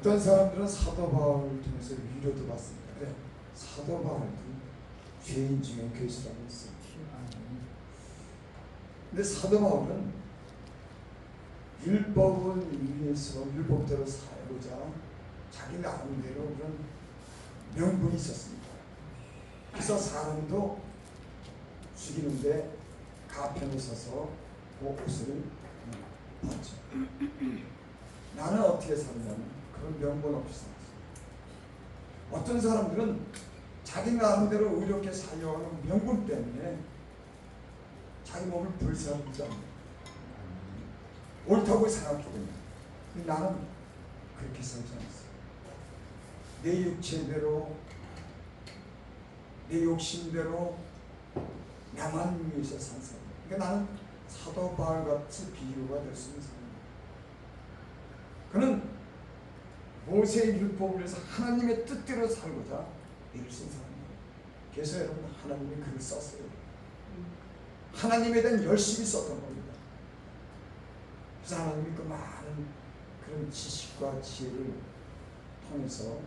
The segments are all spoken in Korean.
어떤 사람들은 사도 바울을 통해서 위로도 받습니다. 그래, 사도 바울도 죄인 중에 괴수라고 했어요. 근데 사도 바울은 율법을 위해서 율법대로 살고자 자기 나름대로 그런 명분이 있었습니다. 그래서 사람도 죽이는데 가편에 서서 그 옷을 봤죠. 나는 어떻게 살냐면 그런 명분 없이 살았어요. 어떤 사람들은 자기 나름대로 의롭게 살려고 하는 명분 때문에 자기 몸을 불사르지 않는 옳다고 생각하거든요. 나는 그렇게 살지 않았어요. 내 육체대로 내 욕심대로 나만 위해서 산 사람. 그러니까 나는 사도 바울같이 비유가 될 수 있는 사람입니다. 그는 모세의 율법을 위해서 하나님의 뜻대로 살고자 애를 쓴 사람입니다. 그래서 여러분 하나님이 글을 썼어요. 하나님에 대한 열심히 썼던 겁니다. 그래서 하나님이 그 많은 그런 지식과 지혜를 통해서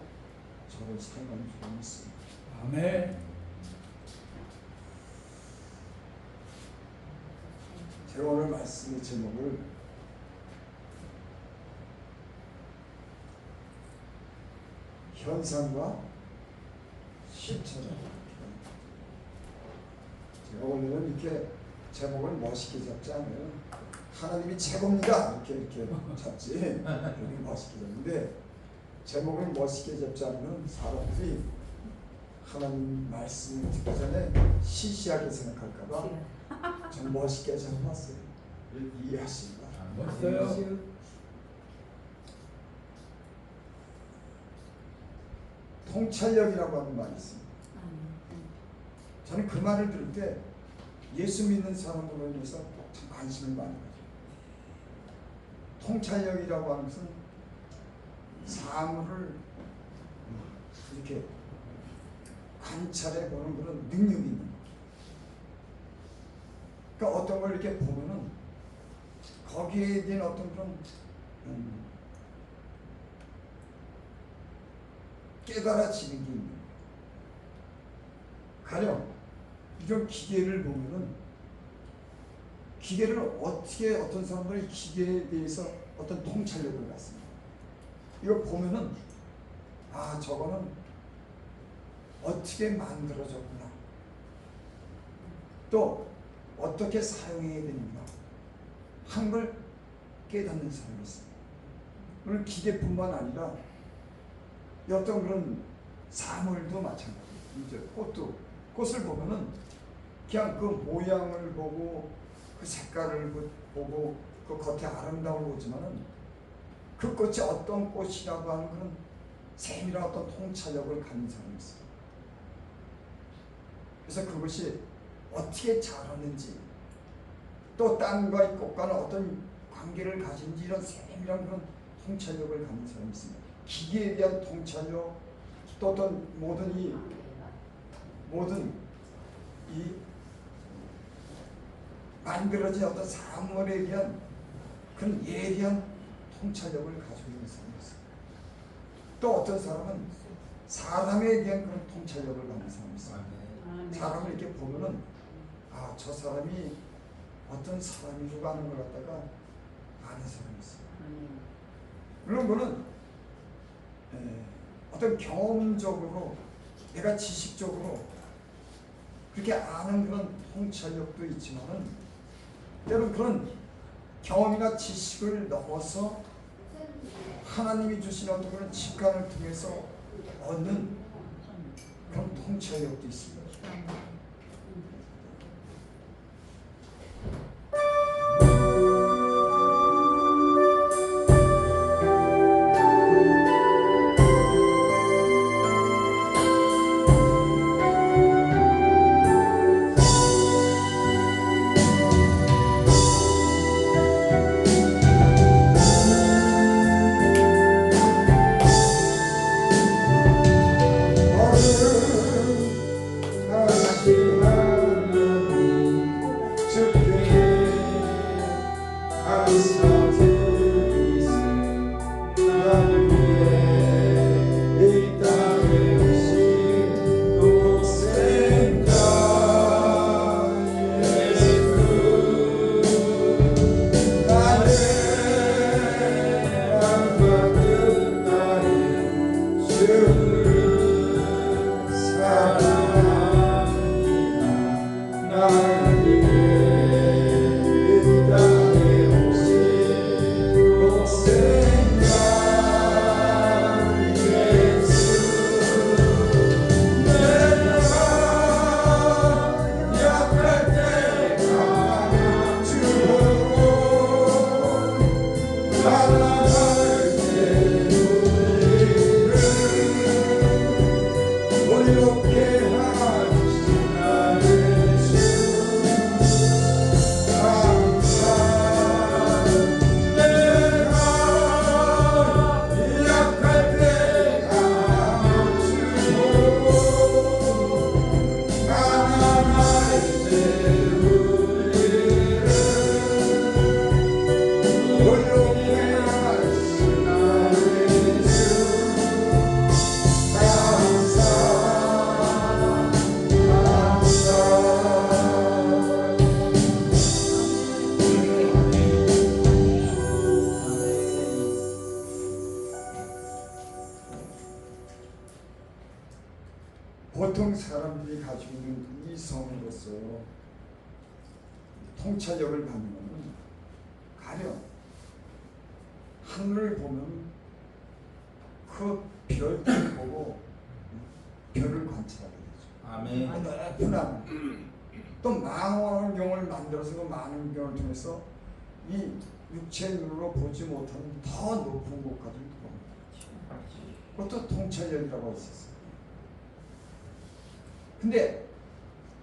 저를 사용하는 줄을 믿습니다. 아멘. 제가 오늘 말씀의 제목을 현상과 실천이라고 합니다. 제가 오늘은 이렇게 제목을 멋있게 잡지 않아요. 하나님이 최고입니다 이렇게 잡지 이렇게 멋있게 잡는데 제목을 멋있게 잡지 않으면 사람들이 하나님 말씀을 듣기 전에 시시하게 생각할까봐 전 멋있게 잡아놨어요. 이해하십니까? 멋있어요. 통찰력이라고 하는 말이 있습니다. 저는 그 말을 들을 때 예수 믿는 사람으로 인해서 참 관심을 많이 가져요. 통찰력이라고 하는 것은 사물을 이렇게 관찰해 보는 그런 능력이 있는 거예요. 그러니까 어떤 걸 이렇게 보면은 거기에 대한 어떤 그런 깨달아지는 게 있는 거예요. 가령 이런 기계를 보면은 기계를 어떻게 어떤 사람들이 기계에 대해서 어떤 통찰력을 갖습니다. 이거 보면은 아 저거는 어떻게 만들어졌구나. 또 어떻게 사용해야 되는가 한 걸 깨닫는 사람이 있습니다. 오늘 기계뿐만 아니라 어떤 그런 사물도 마찬가지예요. 이제 꽃을 보면은 그냥 그 모양을 보고 그 색깔을 보고 그 겉에 아름다움을 보지만은 그 꽃이 어떤 꽃이라고 하는 그런 세밀한 어떤 통찰력을 가진 사람이 있어요. 그래서 그것이 어떻게 자랐는지 또 땅과의 꽃과는 어떤 관계를 가진지 이런 세밀한 그런 통찰력을 가진 사람이 있습니다. 기계에 대한 통찰력 또 어떤 모든 이 만들어진 어떤 사물에 대한 그런 예리한 통찰력을 가지고 있는 사람이 있어요. 또 어떤 사람은 사람에 대한 그런 통찰력을 갖는 사람이 있어요. 사람을 이렇게 보면은 아, 저 사람이 어떤 사람이라고 하는 걸 갖다가 아는 사람이 있어요. 그런 거는 어떤 경험적으로 내가 지식적으로 그렇게 아는 그런 통찰력도 있지만은 때로는 그런 경험이나 지식을 넘어서 하나님이 주신 어떤 그런 직관을 통해서 얻는 그런 통찰력도 있습니다. 나를 위해 보통 사람들이 가지고 있는 이성으로서 통찰력을 갖는 것은 가령 하늘을 보면 그 별을 보고 별을 관찰하게 되죠. 아멘. 높은 하늘, 또 망원경을 만들어서 그 망원경을 통해서 이 육체 눈으로 보지 못하는 더 높은 곳까지 봅니다. 그것도 통찰력이라고 할 수 있어요. 근데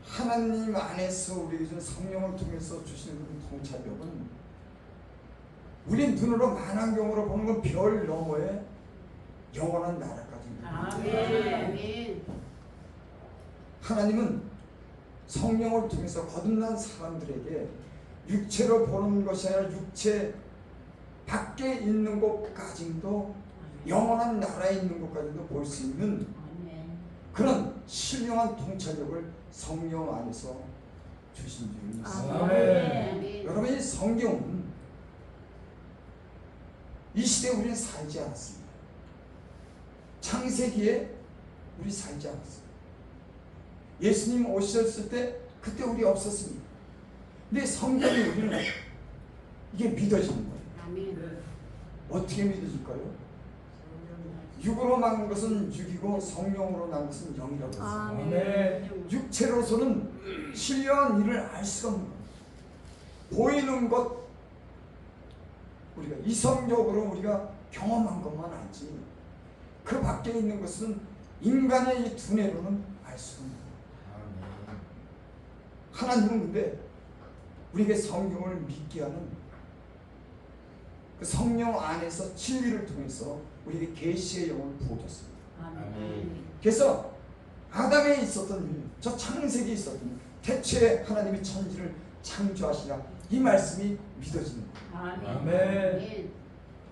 하나님 안에서 우리에게 준 성령을 통해서 주시는 그 통찰력은 우리 눈으로 만안경으로 보는 건 별 너머에 영원한 나라까지 아멘. 하나님은 성령을 통해서 거듭난 사람들에게 육체로 보는 것이 아니라 육체 밖에 있는 곳까지도 영원한 나라에 있는 곳까지도 볼 수 있는 그런 신령한 통찰력을 성령 안에서 주신 줄 믿습니다. 아멘. 여러분, 이 성경은 이 시대에 우리는 살지 않았습니다. 창세기에 우리 살지 않았습니다. 예수님 오셨을 때 그때 우리 없었습니다. 근데 성경이 우리는 이게 믿어지는 거예요. 아멘. 어떻게 믿어질까요? 육으로 난 것은 육이고 성령으로 난 것은 영이라고 했습니다. 아멘. 육체로서는 신령한 일을 알 수가 없는 거예요. 보이는 것, 우리가 이성적으로 우리가 경험한 것만 알지 그 밖에 있는 것은 인간의 이 두뇌로는 알 수가 없는 거예요. 하나님은 근데 우리에게 성경을 믿게 하는 그 성령 안에서 진리를 통해서 우리에게 계시의 영을 부어줬습니다. 아멘. 그래서 아담에 있었던 일, 저 창세기에 있었던 일, 태초에 하나님이 천지를 창조하시라, 이 말씀이 믿어지는 거예요. 아멘.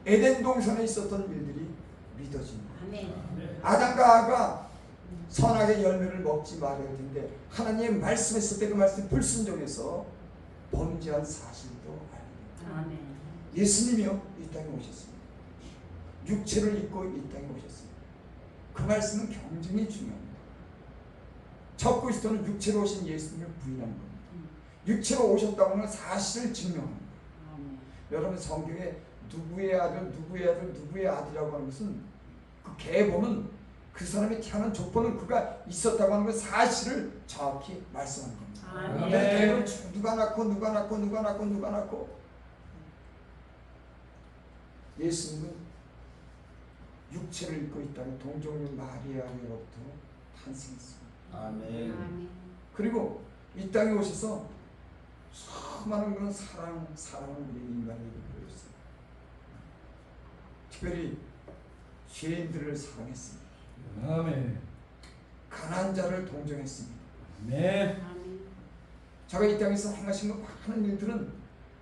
에덴 동산에 있었던 일들이 믿어지는 거예요. 아멘. 아담과 하와가 선악의 열매를 먹지 말아야 할 텐데 하나님의 말씀했을 때 그 말씀에 불순종해서 범죄한 사실도 알게 됩니다. 아멘. 예수님이요 이 땅에 오셨습니다. 육체를 입고 이 땅에 오셨습니다. 그 말씀은 굉장히 중요합니다. 첫 그리스도는 육체로 오신 예수님을 부인하는 겁니다. 육체로 오셨다고 하는 사실을 증명합니다. 아멘. 여러분, 성경에 누구의 아들, 누구의 아들, 누구의 아들이라고 하는 것은 그 계보는 그 사람이 태어난 족보는 그가 있었다고 하는 그 사실을 정확히 말씀하는 겁니다. 아멘. 계보를 누가 낳고 누가 낳고 누가 낳고 누가 낳고 예수님은 육체를 입고 있다는 동정녀 마리아로부터 탄생했습니다. 아멘. 아멘. 그리고 이 땅에 오셔서 수많은 그런 사랑을 우리 인간에게 보였어요. 특별히 죄인들을 사랑했습니다. 아멘. 가난한 자를 동정했습니다. 아멘. 아멘. 제가 이 땅에서 행하신 것 많은 일들은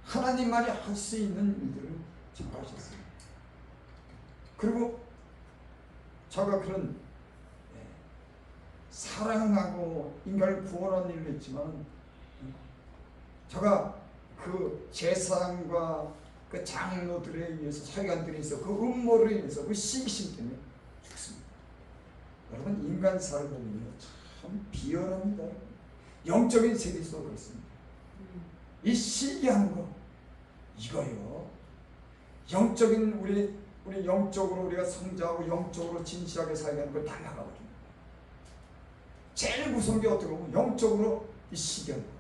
하나님만이 할 수 있는 일들을 전하셨습니다. 그리고 제가 그런 사랑하고 인간을 구원하는 일을 했지만 제가 그 제사장과 그 장로들에 의해서 서기관들에 의해서 그 음모를 인해서 그 시기심 때문에 죽습니다. 여러분, 인간사를 보면요 참 비열합니다. 영적인 세계에서도 그렇습니다. 이 시기하는 거 이거요. 영적인 우리 영적으로 우리가 성장하고 영적으로 진실하게 살게 하는 걸 다 막아버립니다. 제일 무서운 게 어떻게 보면 영적으로 이 시기하는 거.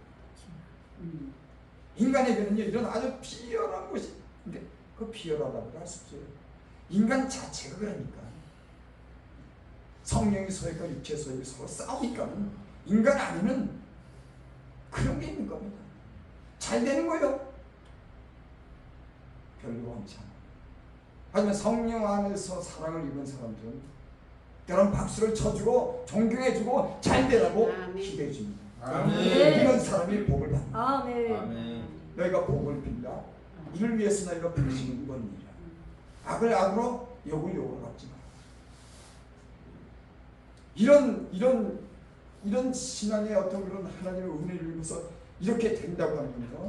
인간에게는요 이런 아주 비열한 것이, 근데 그 비열하다고 할 수 없어요. 인간 자체가 그러니까 성령이 소유과 육체 소유가 서로 싸우니까는 인간 아니면 그런 게 있는 겁니다. 잘 되는 거예요. 별로 원치 않아요. 하지만 성령 안에서 사랑을 입은 사람들은 때론 박수를 쳐주고 존경해주고 잘 되라고 아멘. 기대해줍니다. 아멘. 이런 사람이 복을 받는다. 아멘. 아멘. 너희가 복을 빈다. 이를 위해서 너희가 부르시는 이번 일이야. 악을 악으로 욕을 욕으로 갚지 마라. 이런 신앙의 어떤 그런 하나님의 은혜를 입어서 이렇게 된다고 하는 겁니다.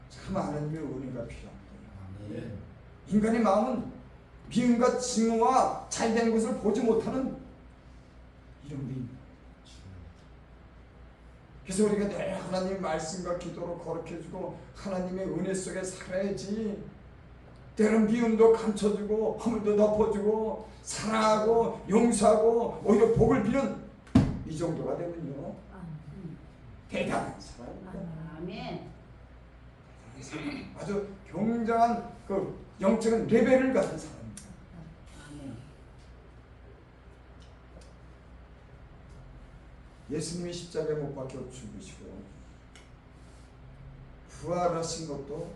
참 하나님의 은혜가 필요합니다. 아멘. 인간의 마음은 미움과 증오와 잘되는 것을 보지 못하는 이런 분입니다. 그래서 우리가 늘 하나님의 말씀과 기도로 거룩해주고 하나님의 은혜 속에 살아야지. 때론 미움도 감춰주고 허물도 덮어주고 사랑하고 용서하고 오히려 복을 비는 이 정도가 되면요 대단한 사람입니다. 아멘. 아주 굉장한 그 영적인 레벨을 가진 사람입니다. 아멘. 예수님이 십자가에 못 박혀 죽으시고 부활하신 것도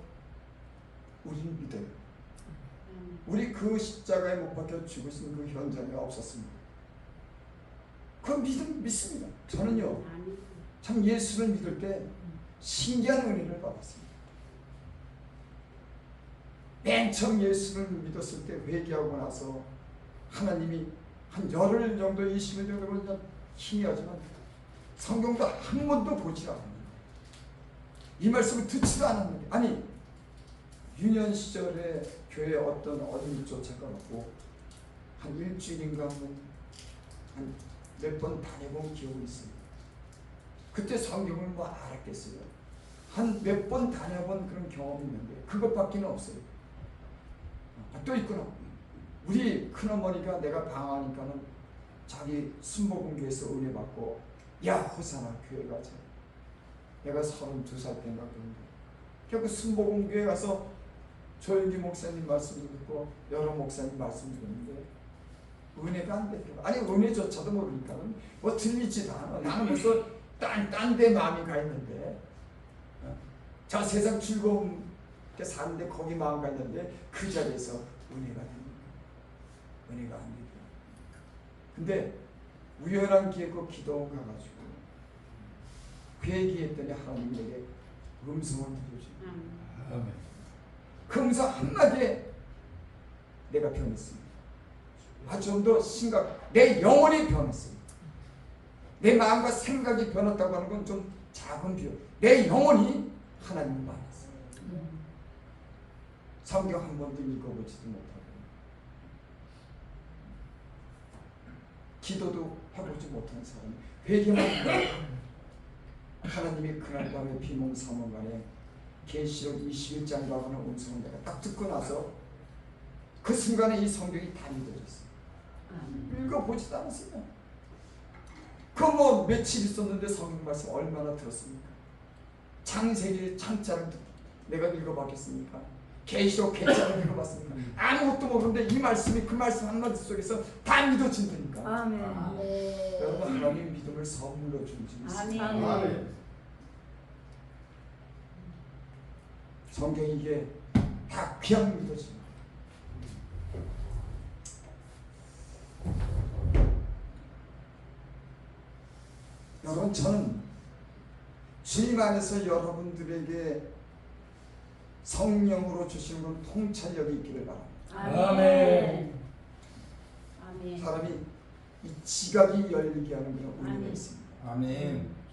우리는 믿어요. 우리 그 십자가에 못 박혀 죽으신 그 현장에 없었습니다. 그 믿습니다. 저는요 아멘. 참 예수를 믿을 때 신기한 은혜를 받았습니다. 맨 처음 예수를 믿었을 때 회개하고 나서 하나님이 한 열흘 정도 20일 정도 걸려 힘이 하지만 성경도 한 번도 보지 않았는데 이 말씀을 듣지도 않았는데 아니 유년 시절에 교회 어떤 어린이 쫓아가고 한 일주일인가 한 몇 번 다녀본 기억이 있어요. 그때 성경을 뭐 알았겠어요. 한 몇 번 다녀본 그런 경험이 있는데 그것밖에는 없어요. 또 있구나. 우리 큰어머니가 내가 방황하니까는 자기 순복음교회에서 은혜 받고 야 호사나 교회 가자. 내가 32살 때인가 그런데 결국 순복음교회 가서 조영기 목사님 말씀을 듣고 여러 목사님 말씀을 듣는데 은혜가 안 되더라고. 아니 은혜조차도 모르니까는 뭐 들리지도 않아. 나는 벌써 딴 데 마음이 가 있는데 저 세상 즐거움게 사는데 거기 마음 가 있는데 그 자리에서 은혜가 됩니다. 은혜가 안 되더라고. 근데 우연한 기회에 그 기도 가가지고 회개했더니 하나님이 내게 음성을 들려주고 아멘. 그 음성 한마디에 내가 변했습니다. 좀 더 심각, 내 영혼이 변했습니다. 내 마음과 생각이 변했다고 하는 건 좀 작은 비유. 내 영혼이 하나님을 만났어요. 성경 한 번도 읽어보지도 못하고 기도도 해보지 못하는 사람이 회개만 하고 하나님이 그날 밤에 비몽사몽간에 계시록 21장이라고 하는 음성을 내가 딱 듣고 나서 그 순간에 이 성경이 다 믿어졌어요. 읽어보지도 않았어요. 그 뭐 며칠 있었는데 성경 말씀 얼마나 들었습니까? 창세기 창자를 내가 읽어봤겠습니까? 계시록 계자를 읽어봤습니까? 아무것도 모르는데 이 말씀이 그 말씀 한마디 속에서 다 믿어진다니까. 아멘. 여러분 하나님 믿음을 선물로 주는 줄 믿습니다. 아멘. 성경이 이게 다 그냥 믿어집니다. 여러분 저는 주님 안에서 여러분들에게 성령으로 주시는 건 통찰력이 있기를 바랍니다. 아멘. 아멘. 사람이 이 지각이 열리게 하는 그런 은혜가 아멘. 있습니다. 아멘.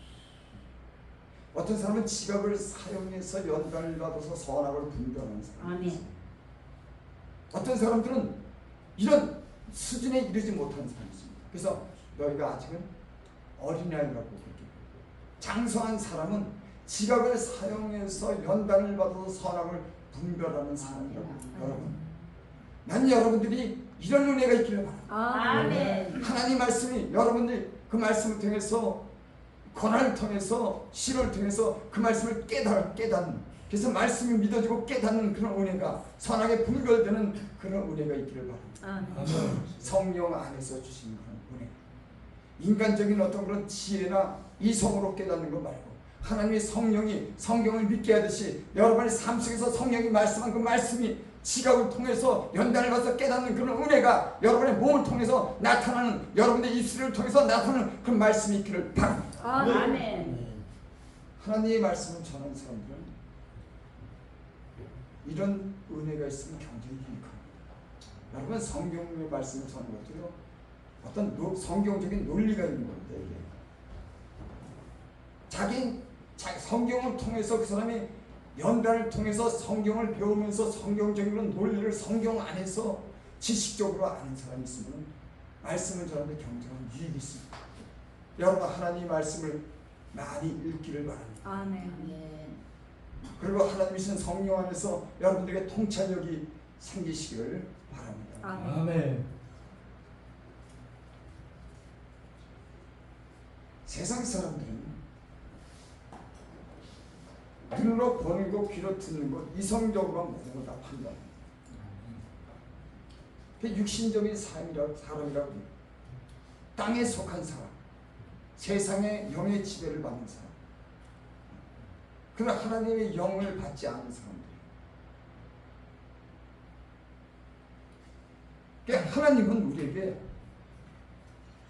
어떤 사람은 지각을 사용해서 연단을 받아서 선악을 분별하는 사람이 아멘. 있습니다. 어떤 사람들은 이런 수준에 이르지 못하는 사람이 있습니다. 그래서 너희가 아직은 어린아이라고 그렇게 장성한 사람은 지각을 사용해서 연단을 받아서 선악을 분별하는 사람이라고. 여러분, 난 여러분들이 이런 은혜가 있기를 바랍니다. 아멘. 하나님 말씀이 여러분들이 그 말씀을 통해서 고난을 통해서 시를 통해서 그 말씀을 깨닫는 그래서 말씀이 믿어지고 깨닫는 그런 은혜가 선악에 분별되는 그런 은혜가 있기를 바랍니다. 아멘. 성령 안에서 주신 그런 은혜. 인간적인 어떤 그런 지혜나 이성으로 깨닫는 것 말고 하나님의 성령이 성경을 믿게 하듯이 여러분의 삶 속에서 성령이 말씀한 그 말씀이 지각을 통해서 연단을 받아서 깨닫는 그런 은혜가 여러분의 몸을 통해서 나타나는 여러분의 입술을 통해서 나타나는 그 말씀이 있기를 바랍니다. 아멘. 하나님의 말씀을 전하는 사람들은 이런 은혜가 있으면 굉장히 유익합니다. 여러분 성경의 말씀을 전하는 것도요 어떤 성경적인 논리가 있는 겁니다. 이게 자기 성경을 통해서 그 사람이 연단을 통해서 성경을 배우면서 성경적인 그런 논리를 성경 안에서 지식적으로 아는 사람이 있으면 말씀을 전하는데 굉장한 유익이 있습니다. 여러분 하나님 말씀을 많이 읽기를 바랍니다. 아멘. 아멘. 그리고 하나님이신 성령 안에서 여러분들에게 통찰력이 생기시기를 바랍니다. 아멘. 아멘. 세상 사람들은 눈으로 보는 것, 귀로 듣는 것, 이성적으로 모든 걸 다 판단합니다. 그 육신적인 사람이라고 땅에 속한 사람, 세상의 영의 지배를 받는 사람, 그러나 하나님의 영을 받지 않은 사람들. 그러니까 하나님은 우리에게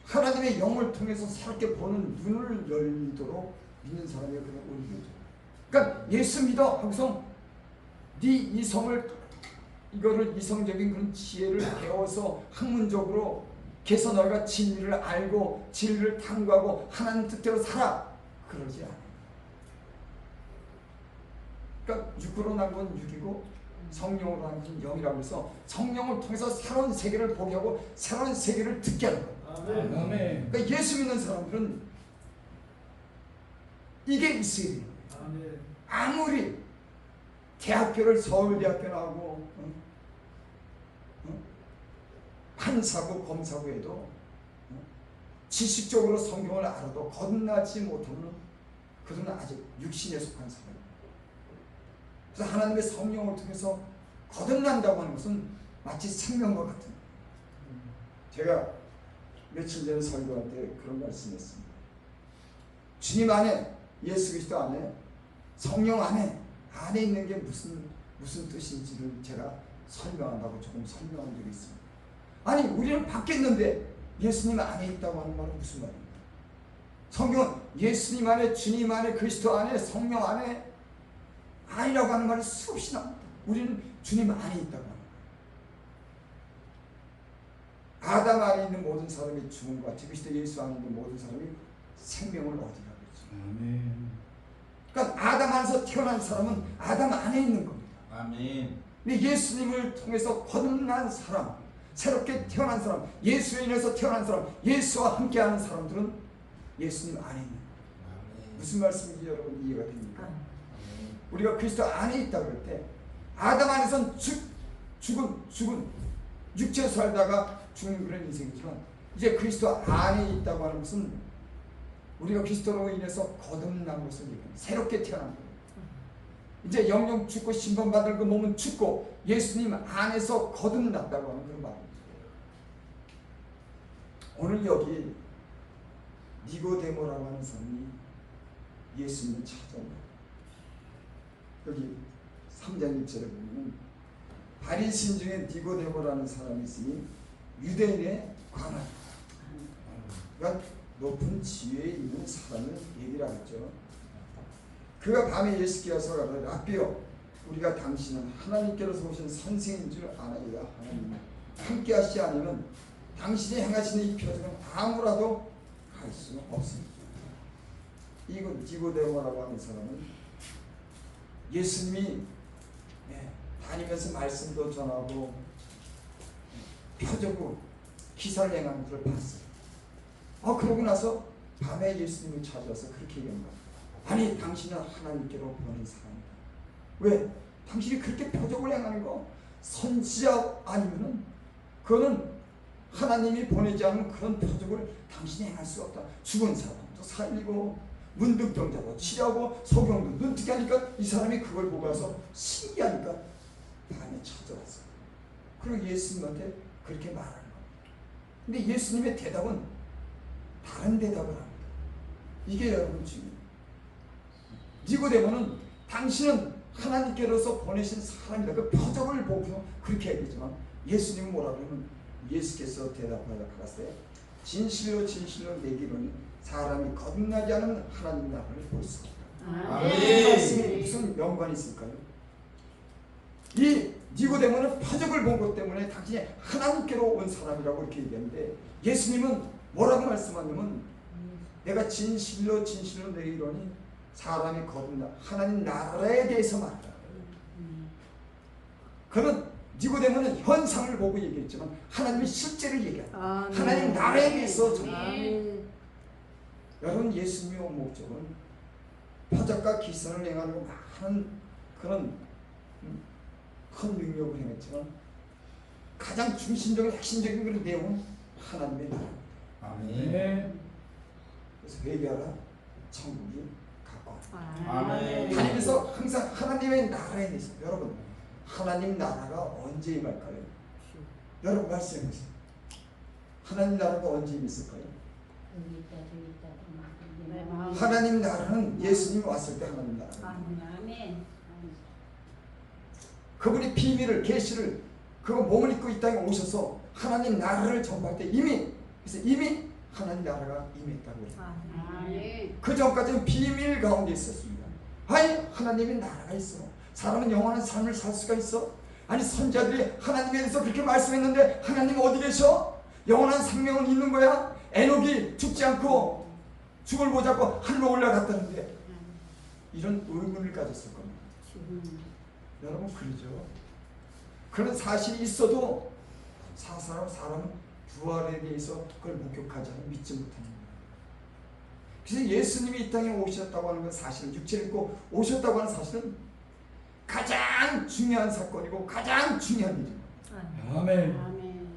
하나님의 영을 통해서 새롭게 보는 눈을 열리도록 믿는 사람이 그냥 우리죠. 그러니까 예수 믿어 하고서 네 이성을 이거를 이성적인 그런 지혜를 배워서 학문적으로 개서 너희가 진리를 알고 진리를 탐구하고 하나님 뜻대로 살아 그러지 않아. 그러니까 육으로 난 건 육이고 성령으로 난 건 영이라고 해서 성령을 통해서 새로운 세계를 보게 하고 새로운 세계를 듣게 하는 거예요. 아멘. 그러니까 예수 믿는 사람들은 이게 있어야 돼요. 아무리 대학교를 서울대학교 나오고 판사고 검사고 해도 지식적으로 성경을 알아도 거듭나지 못하면 그들은 아직 육신에 속한 사람이에요. 그래서 하나님의 성령을 통해서 거듭난다고 하는 것은 마치 생명과 같은 거예요. 제가 며칠 전에 설교할 때 그런 말씀했습니다. 주님 안에, 예수 그리스도 안에, 성령 안에 있는 게 무슨 뜻인지를 제가 설명한다고 조금 설명한 적이 있습니다. 아니 우리는 바뀌었는데 예수님 안에 있다고 하는 말은 무슨 말입니까? 성경은 예수님 안에, 주님 안에, 그리스도 안에, 성령 안에 아니라고 하는 말이 수없이 나옵니다. 우리는 주님 안에 있다고 합니다. 아담 안에 있는 모든 사람이 죽은 것 같이 그리스도 예수 안에 있는 모든 사람이 생명을 얻으라고 했죠. 아멘. 그러니까 아담 안에서 태어난 사람은 아담 안에 있는 겁니다. 아멘. 근데 예수님을 통해서 거듭난 사람, 새롭게 태어난 사람, 예수에 인해서 태어난 사람, 예수와 함께하는 사람들은 예수님 안에 있는 거예요. 무슨 말씀인지 여러분 이해가 됩니까? 우리가 그리스도 안에 있다 그럴 때 아담 안에서는 죽은 육체로 살다가 죽는 그런 인생이지만 이제 그리스도 안에 있다고 하는 것은 우리가 그리스도로 인해서 거듭난 것을 얘기합니다. 새롭게 태어난 거예요. 이제 영영 죽고 심판받을 그 몸은 죽고 예수님 안에서 거듭났다고 하는 그런 말입니다. 오늘 여기 니고데모라고 하는 사람이 예수님을 찾아옵니다. 여기 3장 1절에 보면 바리새인 중에 니고데모라는 사람이 있으니 유대인의 관할, 그러니까 높은 지위에 있는 사람을 얘기를 하죠. 그가 밤에 예수께 와서 가로되 라삐여, 우리가 당신은 하나님께로서 오신 선생인 줄 아나이다. 하나님 함께 하시지 않으면 당신이 행하시는 이 표적은 아무라도 할 수는 없습니다. 이거 니고데모라고 하는 사람은 예수님이 다니면서 말씀도 전하고 표적으로 기사를 행하는 것을 봤어요. 그러고 나서 밤에 예수님을 찾아서 그렇게 얘기합니다. 아니 당신은 하나님께로 보낸 사람이다. 왜? 당신이 그렇게 표적을 행하는 거 선지자 아니면은 그거는 하나님이 보내지 않은 그런 표적을 당신이 행할 수 없다. 죽은 사람도 살리고 문득병자도 치료하고 소경도 눈뜨게 하니까 이 사람이 그걸 보고 와서 신기하니까 밤에 찾아왔어요. 그리고 예수님한테 그렇게 말하는 겁니다. 근데 예수님의 대답은 다른 대답을 합니다. 이게 여러분 중요해요. 니고데모는 당신은 하나님께로서 보내신 사람이다. 그 표적을 보고 그렇게 얘기했지만 예수님은 뭐라 그러면 예수께서 대답하여 가라사대 진실로 진실로 내기로는 사람이 거듭나지 않으면 하나님 나라를 볼 수 없다. 이 말씀이 무슨 연관이 있을까요? 이 니고데모는 표적을 본 것 때문에 당신이 하나님께로 온 사람이라고 이렇게 얘기하는데 예수님은 뭐라고 말씀하냐면 내가 진실로 진실로 내기로니 사람이 거듭나 하나님 나라에 대해서 말한다. 그는 니고데모는 현상을 보고 얘기했지만 하나님의 실제를 얘기한다. 하나님 나라에 대해서 전한다. 여러분 예수님의 온 목적은 표적과 기사를 행하고 많은 그런 큰 능력을 행했지만 가장 중심적인 핵심적인 그런 내용은 하나님의 나라입니다. 아멘. 그래서 회개하라 천국이 가까워. 아멘. 하나님께서 항상 하나님의 나라에 대해서 여러분 하나님 나라가 언제 임할까요? 여러분 말씀해보세요. 하나님 나라가 언제 임했을까요? 하나님 나라는 예수님이 왔을 때 하나님 나라. 아멘. 그분이 비밀을 계시를 그거 몸을 입고 이 땅에 오셔서 하나님 나라를 전파할 때 이미 하나님 나라가 임했다고 해요. 아멘. 그 전까지는 비밀 가운데 있었습니다. 아니 하나님의 나라가 있어. 사람은 영원한 삶을 살 수가 있어. 아니 선자들이 하나님에 대해서 그렇게 말씀했는데 하나님 어디 계셔? 영원한 생명은 있는 거야? 에녹이 죽지 않고 죽을 보자고 하늘로 올라갔다는데 이런 의문을 가졌을 겁니다. 여러분 그러죠. 그런 사실이 있어도 사람은 부활에 대해서 그걸 목격하지 않고 믿지 못하는 거예요. 그래서 예수님이 이 땅에 오셨다고 하는 건 사실은 육체를 입고 오셨다고 하는 사실은 가장 중요한 사건이고 가장 중요한 일입니다. 아멘. 아멘.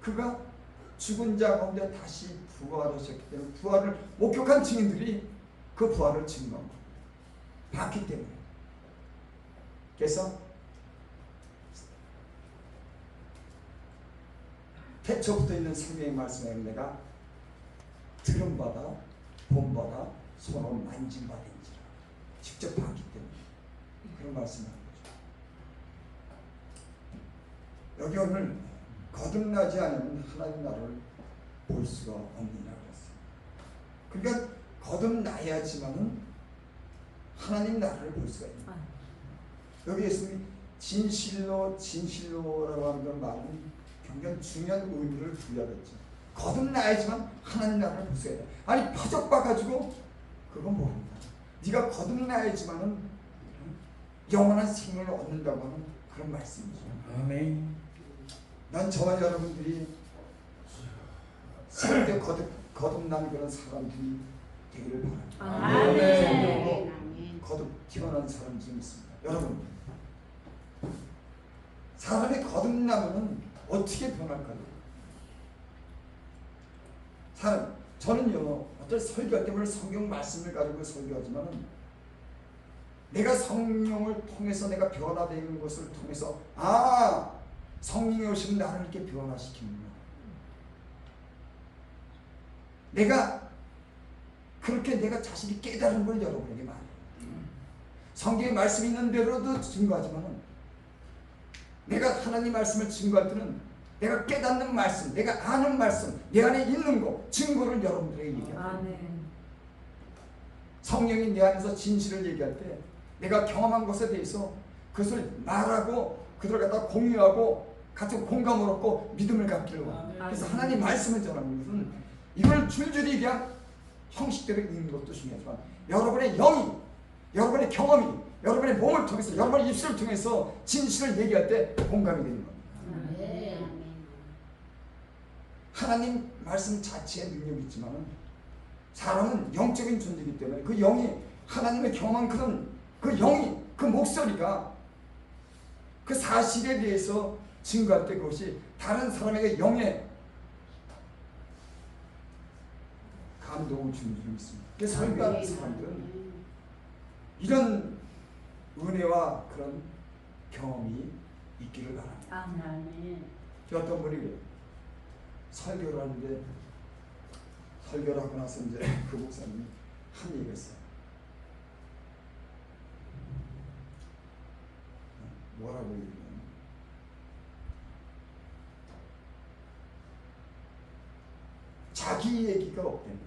그가 죽은 자 가운데 다시 부활하셨기 때문에 부활을 목격한 증인들이 그 부활을 증거합니다. 봤기 때문에. 그래서 태초부터 있는 생명의 말씀에 내가 들은 바다 본 바다 손으로 만진 바인지라 직접 봤기 때문에 그런 말씀을 하는 거죠. 여기 오늘 거듭나지 않으면 하나님 나라를 볼 수가 없느냐고 했어요. 그러니까 거듭나야지만은 하나님 나라를 볼 수가 있는 거예요. 여기 예수님이 진실로라고 하는 건 말은 굉장히 중요한 의미를 부여했죠. 거듭나야지만 하나님 나라를 볼 수가 있다. 아니 표적 봐가지고 그건 모릅니다. 네가 거듭나야지만은 영원한 생명을 얻는다고 하는 그런 말씀이죠. 아멘. 난 저와 여러분들이 살때 거듭난 그런 사람들이 되기를 바랍니다. 아멘. 거듭 태어난 사람 좀 있습니다. 여러분 사람이 거듭나면은 어떻게 변할까요? 저는요 어떤 설교할 때 물론 성경 말씀을 가지고 설교하지만은 내가 성령을 통해서 내가 변화되는 것을 통해서 성령이 오시면 나를 이렇게 변화시키는구나. 내가 그렇게 내가 자신이 깨달은 걸 여러분에게 말해요. 성경에 말씀이 있는 대로도 증거하지만은 내가 하나님 말씀을 증거할 때는 내가 깨닫는 말씀, 내가 아는 말씀, 내 안에 있는 거 증거를 여러분들에게 얘기합니다. 성령이 내 안에서 진실을 얘기할 때 내가 경험한 것에 대해서 그것을 말하고 그들을 갖다 공유하고 같은 공감을 얻고 믿음을 갖기를 원합니다. 그래서 하나님 말씀을 전하는 것은 이걸 줄줄이 그냥 형식대로 읽는 것도 중요하지만 여러분의 영이, 여러분의 경험이, 여러분의 몸을 통해서, 여러분의 입술을 통해서 진실을 얘기할 때 공감이 되는 겁니다. 하나님 말씀 자체에 능력이 있지만 사람은 영적인 존재이기 때문에 그 영이 하나님의 경험한 그 영이 그 목소리가 그 사실에 대해서 증거할 때 그것이 다른 사람에게 영의 감동을 주는 줄 믿습니다. 그래서 설교하는 사람들은 이런 은혜와 그런 경험이 있기를 바랍니다. 아멘. 어떤 분이 설교를 하는데 설교를 하고 나서 이제 그 목사님이 한 얘기가 있어요. 뭐라고 얘기하냐면 자기 얘기가 없대요.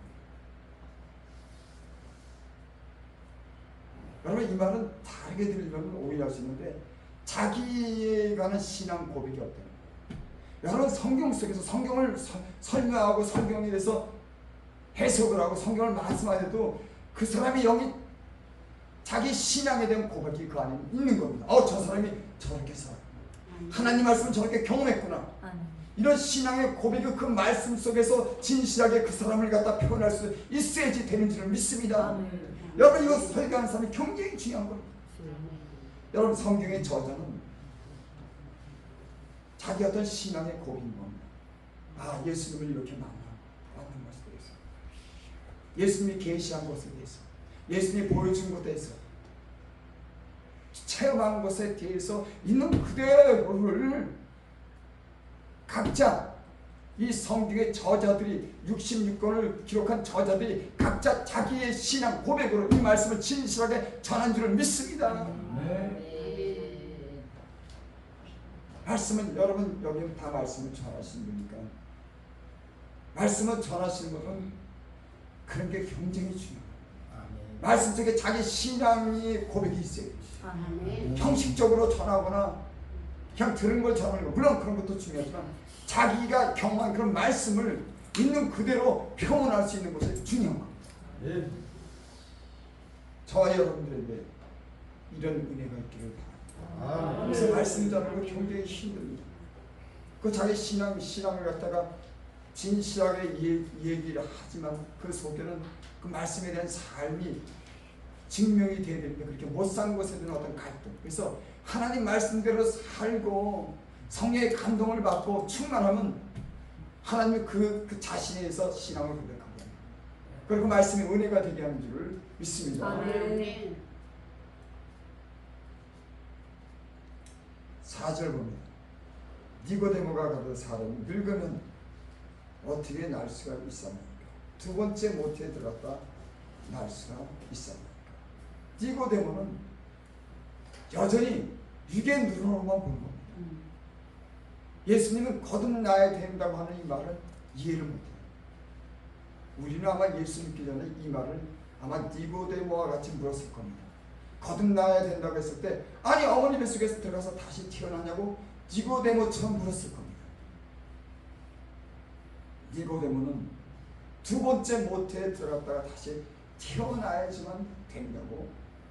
여러분 이 말은 다르게 들리면 오해할 수 있는데 자기에 관한 신앙 고백이 없대요. 여러분 성경 속에서 성경을 설명하고 성경에 대해서 해석을 하고 성경을 말씀하셔도 그 사람의 영이 자기 신앙에 대한 고백이 그 안에 있는 겁니다. 저 사람이 저렇게 살아. 하나님 말씀을 저렇게 경험했구나. 이런 신앙의 고백이 그 말씀 속에서 진실하게 그 사람을 갖다 표현할 수 있어야지 되는 줄을 믿습니다. 여러분 이거 설교하는 사람이 굉장히 중요한 겁니다. 여러분 성경의 저자는 자기 어떤 신앙의 고백인 겁니다. 아 예수님을 이렇게 만난 것에 대해서, 예수님이 계시한 것에 대해서, 예수님이 보여준 것에 대해서, 체험한 것에 대해서 있는 그대로를 각자 이 성경의 저자들이 66권을 기록한 저자들이 각자 자기의 신앙 고백으로 이 말씀을 진실하게 전한 줄을 믿습니다. 말씀은 여러분 여기 다 말씀을 전하시는 거니까 말씀을 전하시는 것은 그런 게 굉장히 중요해요. 말씀 속에 자기 신앙의 고백이 있어요. 형식적으로 전하거나 그냥 들은 걸 전하는 거 물론 그런 것도 중요하지만 자기가 경험한 그런 말씀을 있는 그대로 표현할 수 있는 것이 중요한 겁니다. 저와 여러분들에게 이런 은혜가 있기를 바랍니다. 그래서 말씀 전하는 거 굉장히 힘듭니다. 그 자기 신앙을 갖다가 진실하게 얘기를 하지만 그 속에는 그 말씀에 대한 삶이 증명이 돼야 되는데 그렇게 못 산 것에 대한 어떤 갈등. 그래서 하나님 말씀대로 살고 성령의 감동을 받고 충만하면 하나님이 그 자신에서 신앙을 고백한 겁니다. 그리고 말씀이 은혜가 되게 하는 줄을 믿습니다. 아멘. 4절 봅니다. 니고데모가 가로되 사람이 늙으면 어떻게 날 수가 있습니까? 두 번째 모태에 들어갔다 날 수가 있습니까? 니고데모는 여전히 육의 눈으로만 보는 겁니다. 예수님은 거듭나야 된다고 하는 이 말을 이해를 못해요. 우리는 아마 예수 믿기 전에 이 말을 아마 니고데모와 같이 물었을 겁니다. 거듭나야 된다고 했을 때 아니 어머니 뱃속에서 들어가서 다시 태어나냐고 니고데모처럼 물었을 겁니다. 니고데모는 두 번째 모태에 들어갔다가 다시 태어나야지만 된다고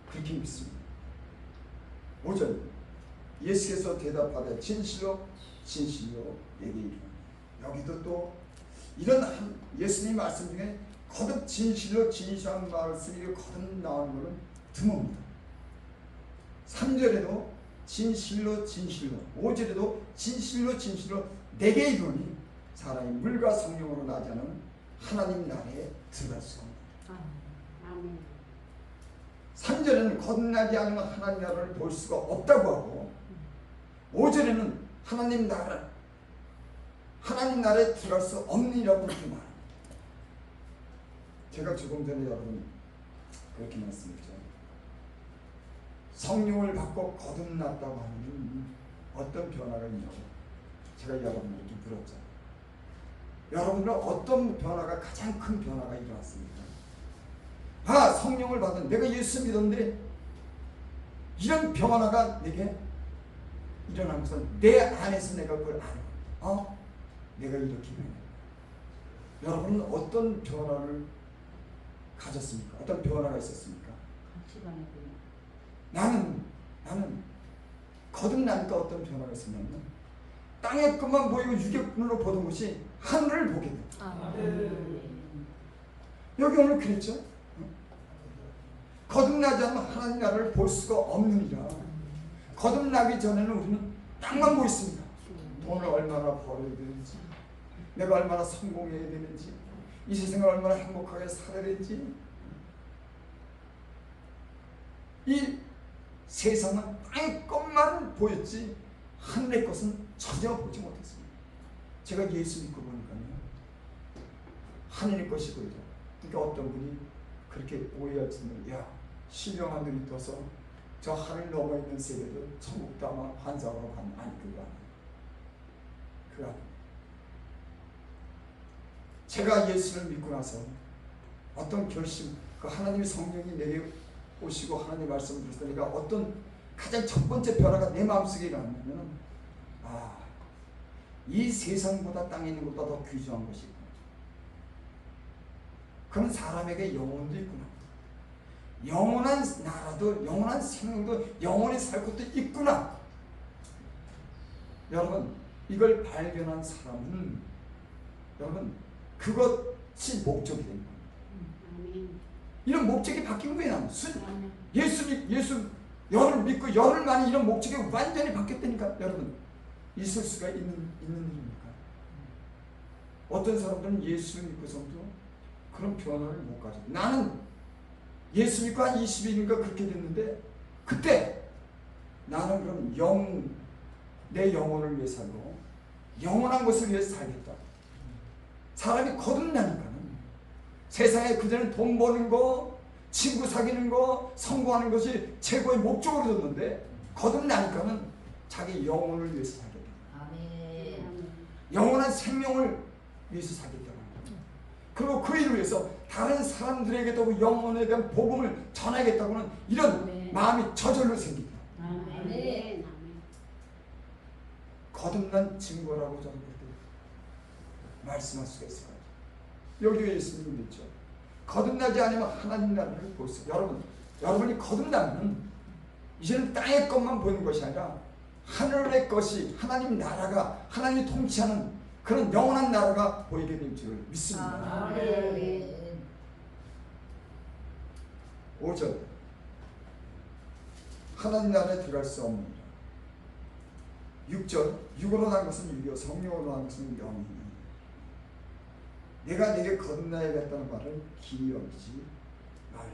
그렇게 믿습니다. 5절 예수께서 대답하되 진실로 진실로 내게 이르노니. 여기도 또 이런 예수님 말씀 중에 거듭 진실로 진실한 말씀이 거듭 나오는 것은 드뭅니다. 3절에도 진실로 진실로, 5절에도 진실로 진실로 내게 이르노니 사람이 물과 성령으로 나지 않은 하나님 나라에 들어갈 수가 없습니다. 아멘. 3절에는 거듭나지 않은 하나님 나라를 볼 수가 없다고 하고 5절에는 하나님 나라에 들어갈 수 없느니라고 그렇게 말합니다. 제가 조금 전에 여러분 그렇게 말씀드렸죠. 성령을 받고 거듭났다고 하는 어떤 변화가 있냐고 제가 여러분에게 물었잖아요. 여러분들은 어떤 변화가 가장 큰 변화가 일어났습니까? 아 성령을 받은 내가 예수 믿었는데 이런 변화가 내게 일어난 것은 내 안에서 내가 그걸 아는 내가 이렇게 변해. 여러분은 어떤 변화를 가졌습니까? 어떤 변화가 있었습니까? 나는 거듭나니까 어떤 변화가 있었냐면 땅의 것만 보이고 육의 눈으로 보던 것이 하늘을 보게 돼. 여기 오늘 그랬죠? 거듭나지 않으면 하나님 나라를 볼 수가 없느니라. 거듭나기 전에는 우리는 땅만 보였습니다. 돈을 얼마나 벌어야 되는지, 내가 얼마나 성공해야 되는지, 이 세상을 얼마나 행복하게 살아야 되는지, 이 세상은 땅의 것만 보였지 하늘의 것은 전혀 보지 못했습니다. 제가 예수 믿고 보니까요 하늘의 것이 보이죠. 그러니까 어떤 분이 그렇게 오해하시면 야 신령한 눈이 떠서 저 하늘 넘어 있는 세계도 천국도 아마 환상으로 가는 아니 그거 아니에요. 제가 예수를 믿고 나서 어떤 결심, 그 하나님의 성령이 내게 오시고 하나님 말씀을 들어서 내가 어떤 가장 첫 번째 변화가 내 마음속에 일어나면 이 세상보다 땅에 있는 것보다 더 귀중한 것이 있구나. 그런 사람에게 영혼도 있구나. 영원한 나라도 영원한 생명도 영원히 살 것도 있구나. 여러분 이걸 발견한 사람은 여러분 그것이 목적이 됩니다. 아멘. 이런 목적이 바뀐 거예요. 아멘. 예수 열을 믿고 열흘 만에 이런 목적이 완전히 바뀌었다니까. 여러분 있을 수가 있는 일입니까? 어떤 사람들은 예수 믿고서도 그런 변화를 못 가져. 나는 예수 믿고 한 20일인가 그렇게 됐는데 그때 나는 그럼 내 영혼을 위해 살고 영원한 것을 위해서 살겠다. 사람이 거듭나니까는 세상에 그전엔 돈 버는 거, 친구 사귀는 거, 성공하는 것이 최고의 목적으로 뒀는데 거듭나니까는 자기 영혼을 위해서 살겠다. 아멘. 영원한 생명을 위해서 살겠다고 합니다. 그리고 그 일을 위해서 다른 사람들에게도 영혼에 대한 복음을 전하겠다고는 이런 네. 마음이 저절로 생깁니다. 아멘. 거듭난 증거라고 저는 그렇게 말씀할 수가 있을 것 같아요. 여기에 예수님이 믿죠. 거듭나지 않으면 하나님 나라를 볼 수. 여러분이 거듭나면 이제는 땅의 것만 보는 것이 아니라 하늘의 것이 하나님 나라가 하나님이 통치하는 그런 영원한 나라가 보이게 될 줄 믿습니다. 아멘. 5절 하나님 나라에 들어갈 수 없느니라. 6절 육으로 난 것은 육이요 성령으로 난 것은 영이니 내가 네게 거듭나야겠다는 말을 기이 여기지 말라.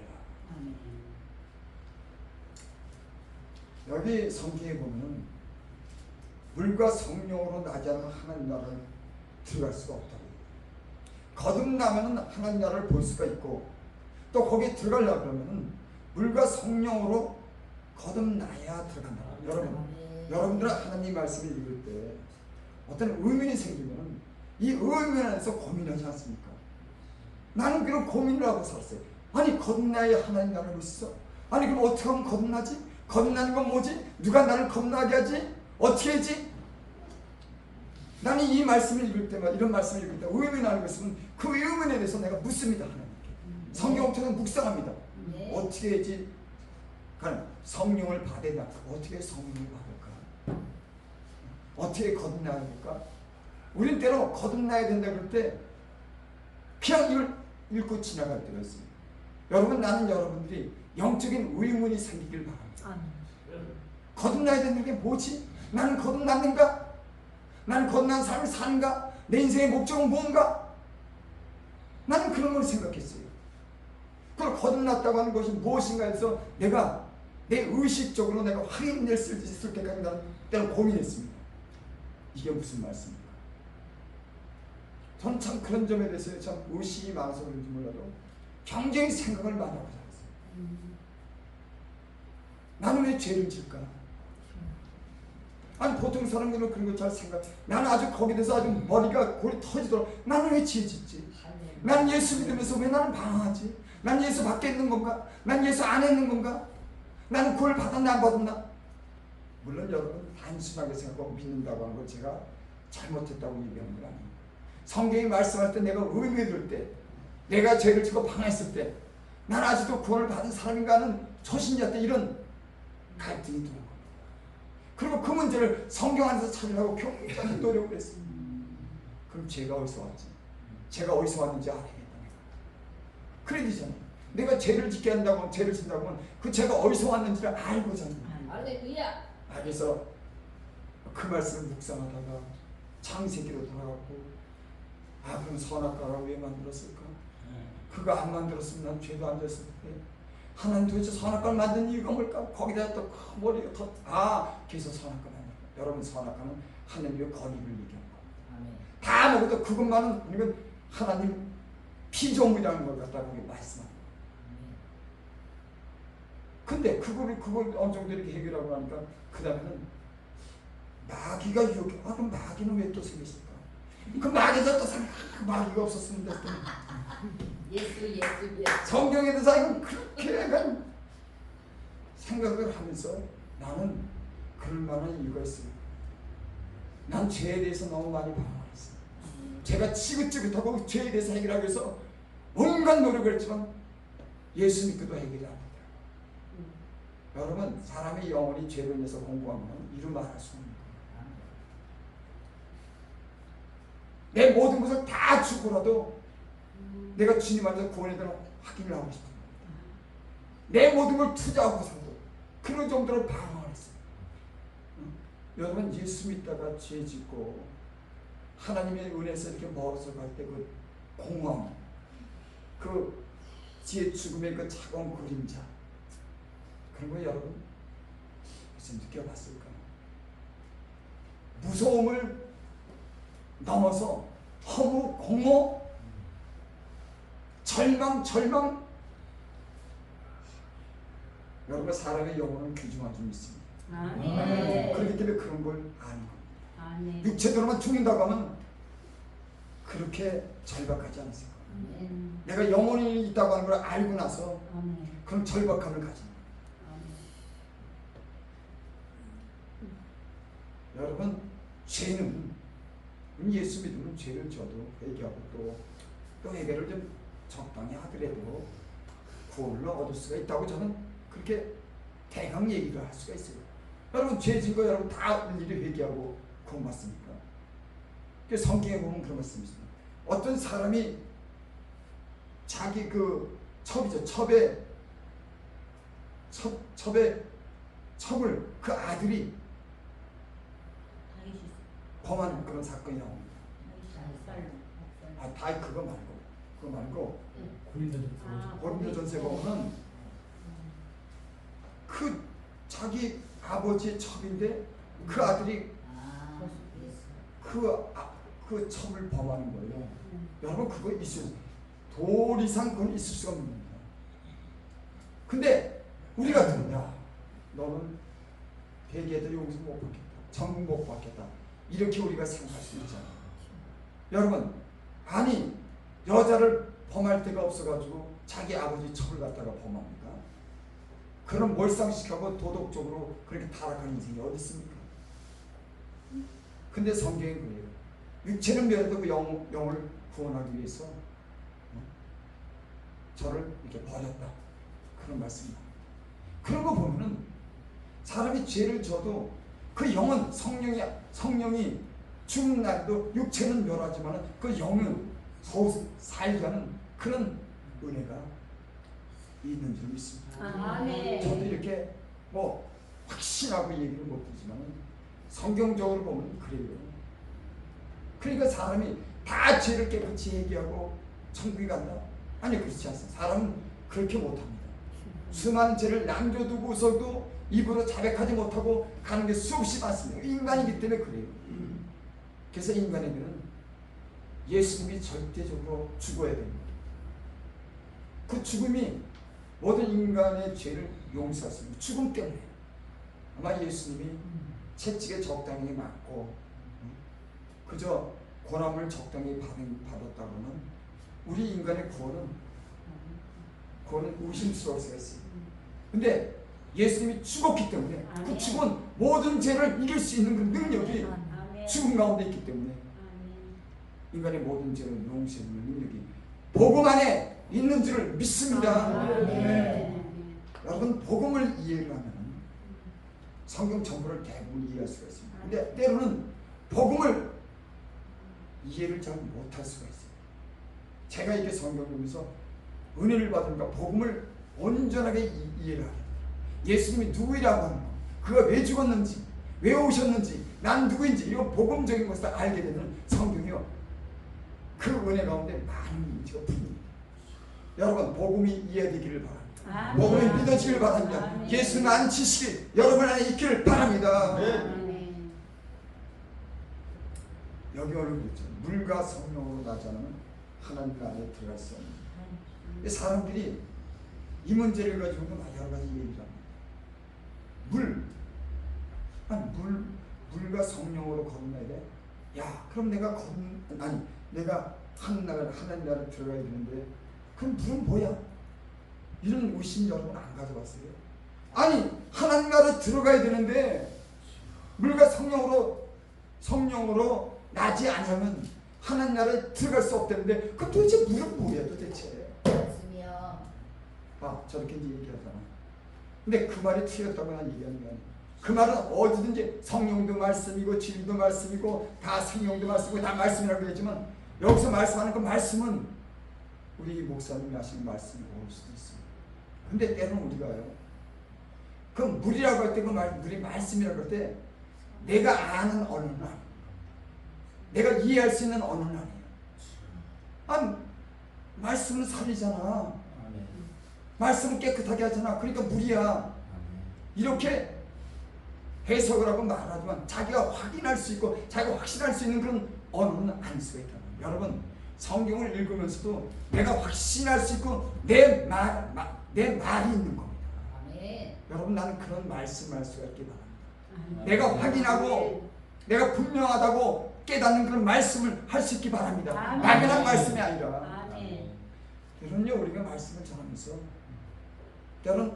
아멘. 여기 성경에 보면 물과 성령으로 나지 않으면 하나님 나라를 들어갈 수가 없다고. 거듭나면 하나님 나라를 볼 수가 있고 또 거기에 들어가려고 그러면 물과 성령으로 거듭나야 들어간다. 여러분들은 하나님 말씀을 읽을 때 어떤 의문이 생기면 이 의문 안에서 고민하지 않습니까? 나는 그런 고민을 하고 살았어요. 아니 거듭나야 하나님 나라를 볼 수 있어? 아니 그럼 어떻게 하면 거듭나지? 거듭나는 건 뭐지? 누가 나를 거듭나게 하지? 어떻게 하지? 나는 이 말씀을 읽을 때마다 이런 말씀을 읽을 때 의문하는 것은 그 의문에 대해서 내가 묻습니다. 하나님께. 성경을 통해서 묵상합니다. 네. 어떻게 하지? 그러니까 성령을 받으냐? 어떻게 성령을 받을까? 어떻게 거듭나야 될까? 우린 때로 거듭나야 된다 그럴 때 그냥 이걸 읽고 지나갈 때가 있습니다. 여러분 나는 여러분들이 영적인 의문이 생기길 바랍니다. 아멘. 거듭나야 되는 게 뭐지? 나는 거듭났는가? 나는 거듭난 삶을 사는가? 내 인생의 목적은 뭔가? 나는 그런 걸 생각했어요. 그걸 거듭났다고 하는 것이 무엇인가 해서 내가 내 의식적으로 내가 확인될 수 있을 때까지 나는 때로 고민했습니다. 이게 무슨 말씀입니까? 저는 참 그런 점에 대해서 참 의식이 많아서 그런지 몰라도 굉장히 생각을 많이 하고 살았어요. 나는 왜 죄를 질까? 아니 보통 사람들은 그런 거 잘 생각. 나는 아주 거기에 대해서 아주 머리가 골이 터지도록 나는 왜 죄 짓지? 나는 예수 믿으면서 왜 나는 방황하지? 난 예수 밖에 있는 건가? 난 예수 안에 있는 건가? 나는 구원 받았나 안 받았나? 물론 여러분 단순하게 생각하고 믿는다고 하는 걸 제가 잘못했다고 얘기하는 건 아니에요. 성경이 말씀할 때 내가 의문이 들 때 내가 죄를 짓고 방황했을 때 난 아직도 구원을 받은 사람인가 하는 초신자 때 이런 갈등이 드는 겁니다. 그리고 그 문제를 성경 안에서 찾으려고 굉장히 노력을 했어요. 그럼 죄가 어디서 왔지? 제가 어디서 왔는지 알아야겠다. 그래야 되잖아요. 내가 죄를 짓게 한다고 죄를 짓는다고 하면 그 죄가 어디서 왔는지를 알고잖아요. 할렐루야. 그래서 그 말씀을 묵상하다가 창세기로 돌아갔고 그럼 선악과가 왜 만들었을까? 그거 안 만들었으면 난 죄도 안 졌을 텐데 하나님 도대체 선악과를 만든 이유가 뭘까? 거기다 또 머리가 그래서 선악과 만들었다. 여러분 선악과는 하나님의 거리를 얘기하는 겁니다. 다 먹어도 그것만은 이건 하나님 피조물이라는 걸 갖다 거기 말씀합니다. 근데 그걸 어느 정도 이렇게 해결하고 나니까 그 다음에는 마귀가 유혹해. 그럼 마귀는 왜 또 생겼을까? 그 마귀에서 또 그 마귀가 없었으면 됐더니 예수. 성경에 대해서 그렇게 약간 생각을 하면서 나는 그럴 만한 이유가 있어요. 난 죄에 대해서 너무 많이 방황했어요. 제가 지긋지긋하고 죄에 대해서 해결하기 위해서 온갖 노력을 했지만 예수 믿고도 해결이 안 돼요. 여러분 사람의 영혼이 죄로 인해서 공고하면 이루 말할 수 없는 거예요. 내 모든 것을 다 주고라도 내가 주님 안에서 구원에 대한 확인을 하고 싶은 거예요. 내 모든 걸 투자하고서도 그런 정도로 방황을 했어요. 여러분 예수 믿다가 죄 짓고 하나님의 은혜에서 이렇게 멀어서 갈 때 그 공허함, 그 지혜 죽음의 그 차가운 그림자, 그런 거 여러분 무슨 느껴봤을까요? 무서움을 넘어서 허무, 공허, 절망. 여러분 사람의 영혼은 귀중한 좀 있습니다. 아멘. 그렇기 때문에 그런 걸 아는 겁니다. 아멘. 육체대로만 죽는다고 하면 그렇게 절박하지 않습니까? 아멘. 내가 영혼이 있다고 하는 걸 알고 나서 아멘. 그런 절박함을 가집니다. 여러분 죄는 예수 믿으면 죄를 져도 회개하고 또 회개를 좀 적당히 하더라도 구원을 얻을 수가 있다고 저는 그렇게 대강 얘기를 할 수가 있어요. 여러분 죄 진 거 여러분 다 일일이 회개하고 구원 받습니까? 그 성경에 보면 그런 말씀이 있습니다. 어떤 사람이 자기 그 첩이죠. 첩을 그 아들이 범한 그런 사건이 나옵니다. 다 그거 말고 고린도전서에 보면은 그 자기 아버지의 첩인데 그 아들이 그 첩을 범하는 거예요. 여러분 그거 돌 이상 그건 있을 수가 없는 겁니다. 근데 우리 같으면 야 너는 회개해도 용서 못 받겠다, 천국 못 받겠다, 이렇게 우리가 생각할 수 있잖아요. 여러분 아니 여자를 범할 데가 없어가지고 자기 아버지 첩을 갖다가 범합니까? 그런 몰상식하고 도덕적으로 그렇게 타락한 인생이 어디 있습니까? 근데 성경이 그래요. 육체는 멸해도 그 영을 구원하기 위해서 저를 이렇게 버렸다, 그런 말씀입니다. 그런 거 보면은 사람이 죄를 져도 그 영은 성령이 죽는 날도 육체는 멸하지만 그 영은 살게 하는 그런 은혜가 있는 줄 믿습니다. 아멘. 저도 이렇게 뭐 확신하고 얘기를 못하지만 성경적으로 보면 그래요. 그러니까 사람이 다 죄를 깨끗이 회개하고 천국에 간다? 아니 그렇지 않습니다. 사람은 그렇게 못합니다. 수많은 죄를 남겨두고서도 입으로 자백하지 못하고 가는 게 수없이 많습니다. 인간이기 때문에 그래요. 그래서 인간에게는 예수님이 절대적으로 죽어야 됩니다. 그 죽음이 모든 인간의 죄를 용서했습니다. 죽음 때문에. 아마 예수님이 채찍에 적당히 맞고 그저 고난을 적당히 받았다고는 우리 인간의 구원은 의심스러울 수가 있어요. 근데 예수님이 죽었기 때문에 그 죽은 모든 죄를 이길 수 있는 그 능력이 죽음 가운데 있기 때문에 인간의 모든 죄를 용서하는 능력이 복음 안에 있는 줄을 믿습니다. 여러분 복음을 이해를 하면 성경 전부를 대부분 이해할 수가 있습니다. 근데 때로는 복음을 이해를 잘 못할 수가 있어요. 제가 이게 성경을 보면서 은혜를 받으니까 복음을 온전하게 이해를 하게 돼요. 예수님이 누구이라고 하는 거, 그가 왜 죽었는지, 왜 오셨는지, 난 누구인지 이런 복음적인 것을 알게 되는 성경이요. 그 은혜 가운데 많은 문제가 풀립니다. 여러분 복음이 이해되기를 바랍니다. 복음이 믿어지기를 바랍니다. 예수는 아는 지식이 여러분 안에 있기를 바랍니다. 여기 오늘 그랬죠. 물과 성령으로 나지 않으면 하나님 나라에 들어갈 수 없는. 사람들이 이 문제를 가지고 여러 가지 얘기를 합니다. 물과 성령으로 거듭나야 돼. 야, 그럼 내가 하나님 나라에 들어가야 되는데 그럼 물은 뭐야? 이런 의심 여러분 안 가져봤어요? 아니 하나님 나라에 들어가야 되는데 물과 성령으로 나지 않으면 하나님 나라에 들어갈 수 없다는데 그럼 도대체 물은 뭐야 도대체? 말씀이요. 저렇게 이제 얘기하잖아. 근데 그 말이 틀렸다고 난 얘기하는 게 아니야. 그 말은 어디든지 성령도 말씀이고 진리도 말씀이고 다 성령도 말씀이고 다 말씀이라고 했지만 여기서 말씀하는 그 말씀은 우리 목사님이 하시는 말씀이 올 수도 있습니다. 근데 때로는 우리가요, 그 물이라고 할 때 그 물이 말씀이라고 할 때 내가 아는 언어는 아니에요. 내가 이해할 수 있는 언어는 아니에요. 아, 말씀은 살이잖아. 아멘. 말씀은 깨끗하게 하잖아. 그러니까 물이야. 아멘. 이렇게 해석을 하고 말하지만 자기가 확인할 수 있고 자기가 확신할 수 있는 그런 언어는 아닐 수가 있다. 여러분, 성경을 읽으면서도 내가 확신할 수 있고 내 말이 있는 겁니다. 아멘. 여러분, 나는 그런 말씀할 수가 있기 바랍니다. 아멘. 내가 확인하고 내가 분명하다고 깨닫는 그런 말씀을 할 수 있기 바랍니다. 아멘. 막연한 말씀이 아니라. 아멘. 때로는요, 우리가 말씀을 전하면서 때로는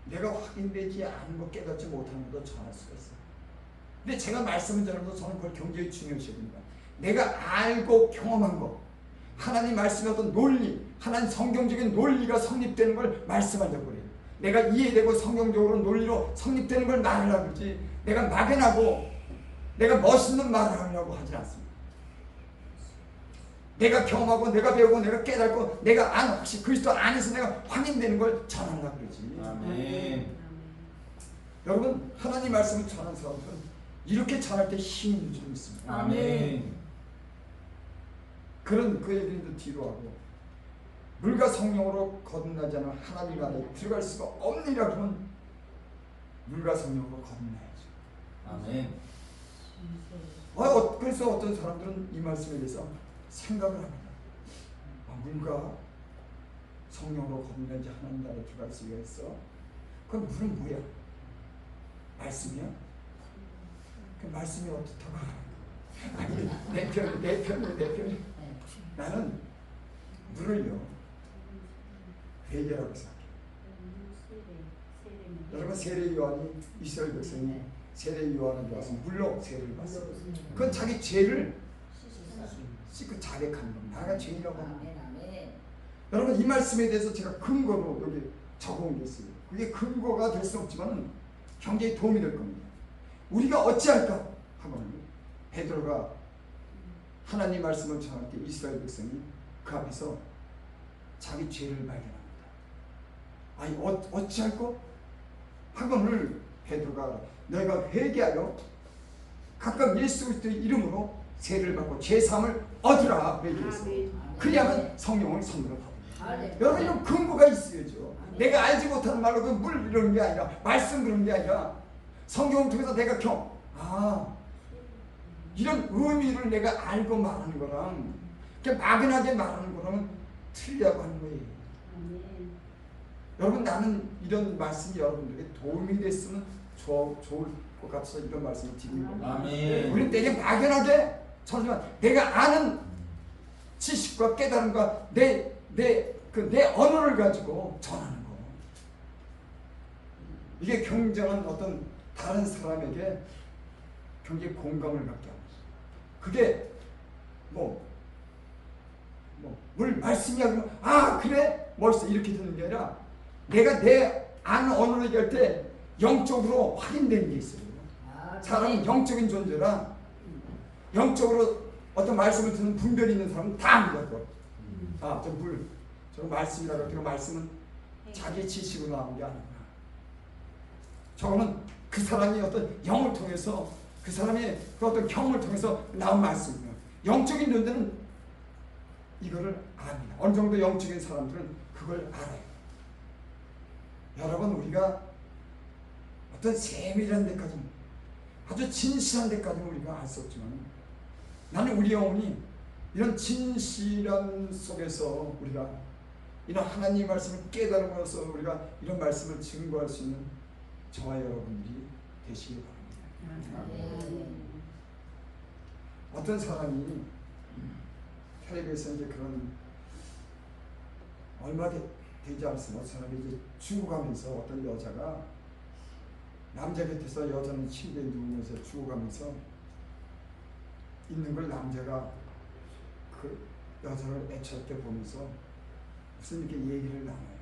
내가 확인되지 않은 것, 깨닫지 못하는 것도 전할 수가 있어요. 근데 제가 말씀을 전하면서 저는 그걸 굉장히 중요시 합니다. 내가 알고 경험한 것, 하나님 말씀의 어떤 논리, 하나님 성경적인 논리가 성립되는 걸 말씀하려고 그래요. 내가 이해되고 성경적으로 논리로 성립되는 걸 말하려고 그러지, 내가 막연하고 내가 멋있는 말을 하려고 하진 않습니다. 내가 경험하고 내가 배우고 내가 깨닫고 내가 아는, 혹시 그리스도 안에서 내가 확인되는 걸 전하려고 그러지. 아멘. 여러분, 하나님 말씀을 전하는 사람들은 이렇게 전할 때 힘이 있는 줄 믿습니다. 아멘. 그런 그 얘기는 뒤로 하고, 물과 성령으로 거듭나지 않으면 하나님 나라에 들어갈 수가 없느니라. 그러면 물과 성령으로 거듭나야죠. 아멘. 그래서 어떤 사람들은 이 말씀에 대해서 생각을 합니다. 물과 성령으로 거듭나지 하나님 나라에 들어갈 수가 있어? 그럼 물은 뭐야? 말씀이야? 그 말씀이 어떻다고? 아니, 내 편이. 나는 물을요, 회개라고 생각해요. 여러분, 세례 요한이 이스라엘 백성이 세례 요한을 와서 물로 세례를 받았어요. 그건 자기 죄를 씻고 자백하는 겁니다. 나가 죄인이라고 합니다. 여러분, 이 말씀에 대해서 제가 근거로 여기 적어온 게 있어요. 그게 근거가 될 수 없지만 굉장히 도움이 될 겁니다. 우리가 어찌할까 하면, 베드로가 하나님 말씀을 전할 때 이스라엘 백성이 그 앞에서 자기 죄를 발견합니다. 아니, 어찌할까 하거늘 베드로가 너희가 회개하여 각각 예수 그리스도의 이름으로 세례를 받고 죄사함을 얻으라 얘기했어요. 그리하면 성령을 선물로 받습니다. 여러분, 이런 근거가 있어야죠. 내가 알지 못하는 말로 그 물 이런 게 아니라, 말씀 그런 게 아니라, 성경을 통해서 내가 이런 의미를 내가 알고 말하는 거랑 그냥 막연하게 말하는 거랑은 틀리다고 하는 거예요. 여러분, 나는 이런 말씀이 여러분들에게 도움이 됐으면 좋을 것 같아서 이런 말씀을 드리는 겁니다. 아멘. 우리는 되게 막연하게 전하지만 내가 아는 지식과 깨달음과 내 언어를 가지고 전하는 거, 이게 굉장한 어떤 다른 사람에게 굉장히 공감을 갖게 합니다. 그게 물 말씀이야 그러면 그래 멋있어 이렇게 듣는 게 아니라, 내가 내 아는 언어로 얘기할 때 영적으로 확인되는 게 있어요. 사람은 영적인 존재라 영적으로 어떤 말씀을 듣는 분별이 있는 사람은 다 압니다. 저 물, 저 말씀이라고 할 때 그 말씀은 자기 지식으로 나온 게 아니구나. 저거는 그 사람이 어떤 영을 통해서, 그 사람의 그 어떤 경험을 통해서 나온 말씀이에요. 영적인 존재는 이거를 압니다. 어느 정도 영적인 사람들은 그걸 알아요. 여러분, 우리가 어떤 세밀한 데까지는, 아주 진실한 데까지는 우리가 알 수 없지만, 나는 우리 영혼이 이런 진실한 속에서 우리가 이런 하나님 말씀을 깨달음으로써 우리가 이런 말씀을 증거할 수 있는 저와 여러분들이 되시기 바랍니다. 어떤 사람이 텔레비에서 이제 그런 얼마 되지 않았으면 어떤 사람이 이제 죽어가면서 어떤 여자가 남자 곁에서 여자는 침대에 누우면서 죽어가면서 있는 걸 남자가 그 여자를 애처롭게 보면서 무슨 이렇게 얘기를 나눠요.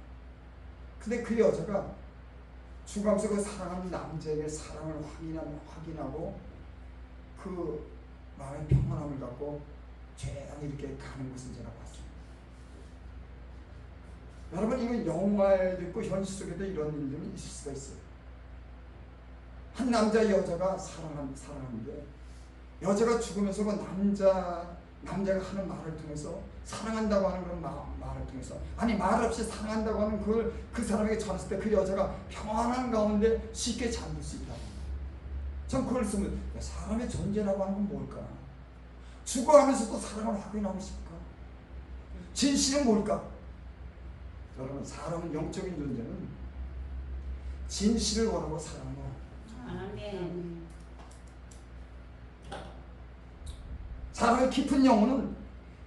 근데 그 여자가 죽으면서 그 사랑하는 남자에게 사랑을 확인하고 그 마음의 평안함을 갖고 조용히 이렇게 가는 것을 제가 봤습니다. 여러분, 이건 영화에도 있고 현실 속에도 이런 일들이 있을 수가 있어요. 한 남자 여자가 사랑하는데 여자가 죽으면서 그 남자가 하는 말을 통해서 사랑한다고 하는 그런 말을 통해서, 아니 말 없이 사랑한다고 하는 그걸 그 사람에게 전했을 때 그 여자가 평안한 가운데 쉽게 잠들 수 있다고. 전 그걸 쓰면 사람의 존재라고 하는 건 뭘까? 죽어가면서도 사랑을 확인하고 싶을까? 진실은 뭘까? 여러분, 사람은 영적인 존재는 진실을 원하고 사랑을 원합니다. 아멘. 사람의 깊은 영혼은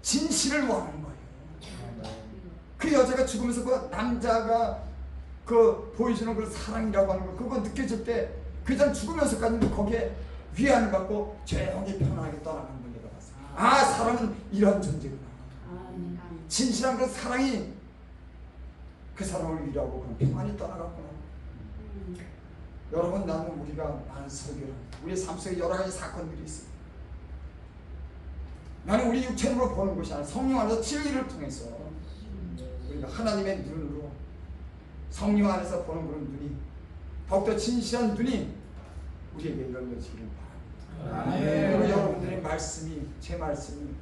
진실을 원하는 거예요. 그 여자가 죽으면서 그 남자가 그 보여주는 그 사랑이라고 하는 거, 그거 느껴질 때 그 여자는 죽으면서까지도 거기에 위안을 받고 조용히 편안하게 떠나가는 걸 내가 봤어요. 아, 사람은 이런 존재구나. 아멘. 진실한 그 사랑이 그 사람을 위로하고 그런 평안히 떠나갔구나. 여러분, 나는 우리가 많은 설교를, 우리 삶 속에 여러 가지 사건들이 있어요. 나는 우리 육체로 보는 것이 아니라 성령 안에서 진리를 통해서 우리가 하나님의 눈으로 성령 안에서 보는 그런 눈이, 더욱더 진실한 눈이 우리에게 열려지기를 바랍니다. 그리고 여러분들의 말씀이, 제 말씀이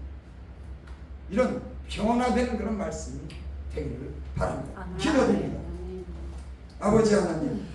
이런 변화되는 그런 말씀이 되기를 바랍니다. 기도드립니다. 아버지 하나님,